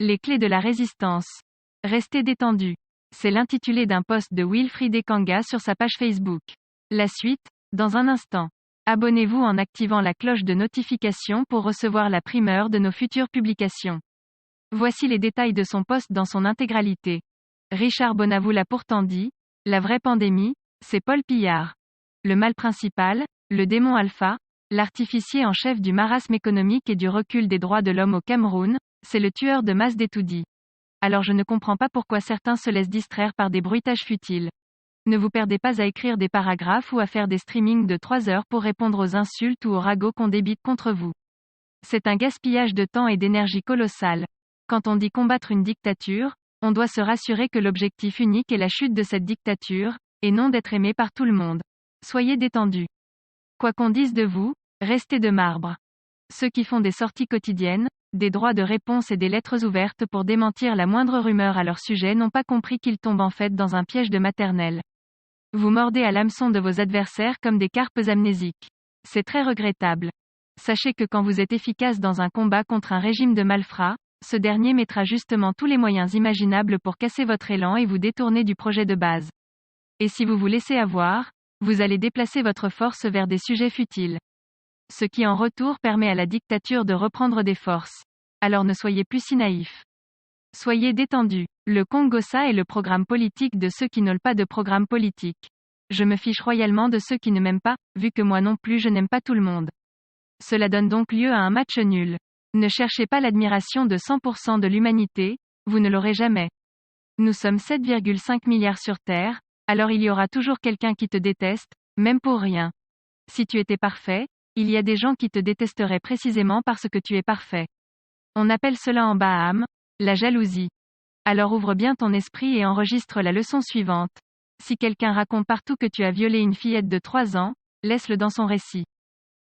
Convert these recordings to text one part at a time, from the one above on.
Les clés de la résistance. Restez détendu. C'est l'intitulé d'un post de Wilfried Ekanga sur sa page Facebook. La suite, dans un instant. Abonnez-vous en activant la cloche de notification pour recevoir la primeur de nos futures publications. Voici les détails de son post dans son intégralité. Richard Bonavoue l'a pourtant dit, la vraie pandémie, c'est Paul Pillard. Le mal principal, le démon alpha, l'artificier en chef du marasme économique et du recul des droits de l'homme au Cameroun, c'est le tueur de masse d'Etoudi. Alors je ne comprends pas pourquoi certains se laissent distraire par des bruitages futiles. Ne vous perdez pas à écrire des paragraphes ou à faire des streamings de 3 heures pour répondre aux insultes ou aux ragots qu'on débite contre vous. C'est un gaspillage de temps et d'énergie colossal. Quand on dit combattre une dictature, on doit se rassurer que l'objectif unique est la chute de cette dictature, et non d'être aimé par tout le monde. Soyez détendus. Quoi qu'on dise de vous, restez de marbre. Ceux qui font des sorties quotidiennes, des droits de réponse et des lettres ouvertes pour démentir la moindre rumeur à leur sujet n'ont pas compris qu'ils tombent en fait dans un piège de maternelle. Vous mordez à l'hameçon de vos adversaires comme des carpes amnésiques. C'est très regrettable. Sachez que quand vous êtes efficace dans un combat contre un régime de malfrats, ce dernier mettra justement tous les moyens imaginables pour casser votre élan et vous détourner du projet de base. Et si vous vous laissez avoir, vous allez déplacer votre force vers des sujets futiles. Ce qui en retour permet à la dictature de reprendre des forces. Alors ne soyez plus si naïfs. Soyez détendus. Le Congossa est le programme politique de ceux qui n'ont pas de programme politique. Je me fiche royalement de ceux qui ne m'aiment pas, vu que moi non plus je n'aime pas tout le monde. Cela donne donc lieu à un match nul. Ne cherchez pas l'admiration de 100% de l'humanité, vous ne l'aurez jamais. Nous sommes 7,5 milliards sur Terre, alors il y aura toujours quelqu'un qui te déteste, même pour rien. Si tu étais parfait, il y a des gens qui te détesteraient précisément parce que tu es parfait. On appelle cela en Baham, la jalousie. Alors ouvre bien ton esprit et enregistre la leçon suivante. Si quelqu'un raconte partout que tu as violé une fillette de 3 ans, laisse-le dans son récit.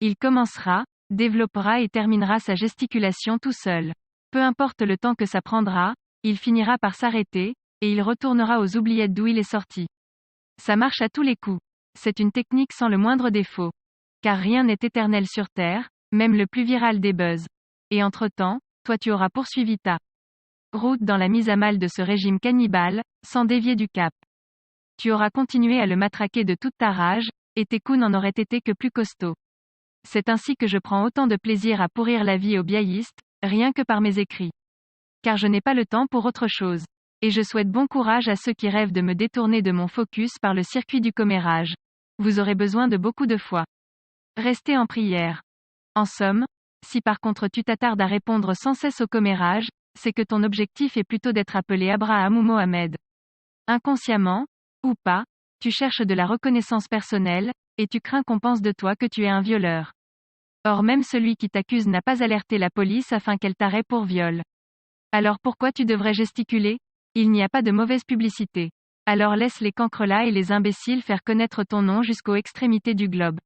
Il commencera, développera et terminera sa gesticulation tout seul. Peu importe le temps que ça prendra, il finira par s'arrêter, et il retournera aux oubliettes d'où il est sorti. Ça marche à tous les coups. C'est une technique sans le moindre défaut. Car rien n'est éternel sur Terre, même le plus viral des buzz. Et entre-temps, toi tu auras poursuivi ta route dans la mise à mal de ce régime cannibale, sans dévier du cap. Tu auras continué à le matraquer de toute ta rage, et tes coups n'en auraient été que plus costauds. C'est ainsi que je prends autant de plaisir à pourrir la vie aux biaïstes, rien que par mes écrits. Car je n'ai pas le temps pour autre chose. Et je souhaite bon courage à ceux qui rêvent de me détourner de mon focus par le circuit du commérage. Vous aurez besoin de beaucoup de foi. Restez en prière. En somme, si par contre tu t'attardes à répondre sans cesse au commérage, c'est que ton objectif est plutôt d'être appelé Abraham ou Mohamed. Inconsciemment, ou pas, tu cherches de la reconnaissance personnelle, et tu crains qu'on pense de toi que tu es un violeur. Or même celui qui t'accuse n'a pas alerté la police afin qu'elle t'arrête pour viol. Alors pourquoi tu devrais gesticuler ? Il n'y a pas de mauvaise publicité. Alors laisse les cancrelats et les imbéciles faire connaître ton nom jusqu'aux extrémités du globe.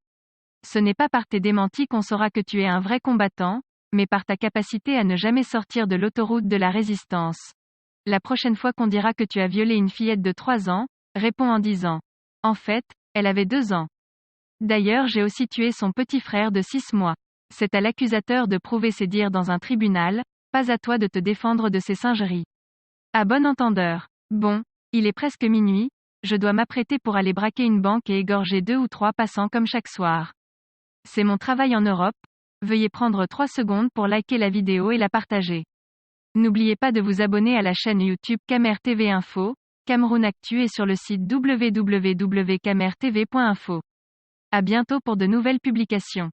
Ce n'est pas par tes démentis qu'on saura que tu es un vrai combattant, mais par ta capacité à ne jamais sortir de l'autoroute de la résistance. La prochaine fois qu'on dira que tu as violé une fillette de 3 ans, réponds en disant. En fait, elle avait 2 ans. D'ailleurs j'ai aussi tué son petit frère de 6 mois. C'est à l'accusateur de prouver ses dires dans un tribunal, pas à toi de te défendre de ses singeries. À bon entendeur. Bon, il est presque minuit, je dois m'apprêter pour aller braquer une banque et égorger 2 ou 3 passants comme chaque soir. C'est mon travail en Europe, veuillez prendre 3 secondes pour liker la vidéo et la partager. N'oubliez pas de vous abonner à la chaîne YouTube Camer TV Info, Cameroun Actu et sur le site www.camertv.info. À bientôt pour de nouvelles publications.